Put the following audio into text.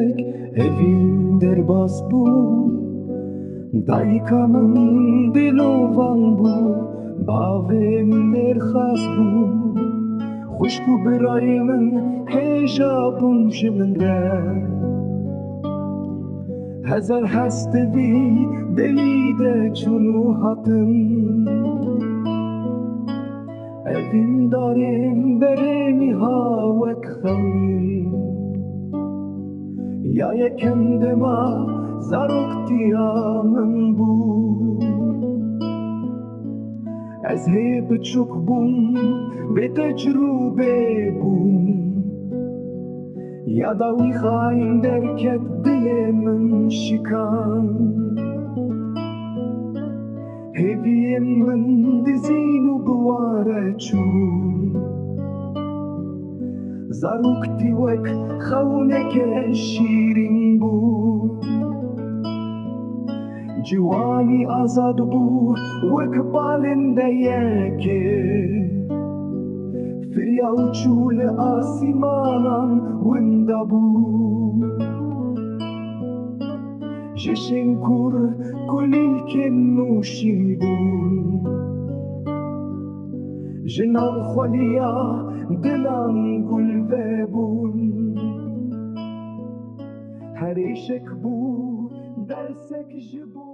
tek evin derbas bu. Daykamın dilovan bu, bavim derxas bu. Hoş bu birayımın hecabım jiminde. Hezar hastevi delide çunu hatın. Evin darim bereni havek xawin. Ya yekem dema zarok diyamın bu. Ez hep çok bum be tecrübe bum. Ya da wî xayîn derket dilê min şikan. Hêviyên min dizîn û bi ware çûn. Zaroktî wek xewneke şîrîn bû. Ciwanî azad bû wek balindeyekê. Firya û çû li asîmanan winda bû. Ji şênkur kulîlkên nûşîn bûn. Ji nav xweliya dilan gulve bûn. Herêşek bû dersek ji bo.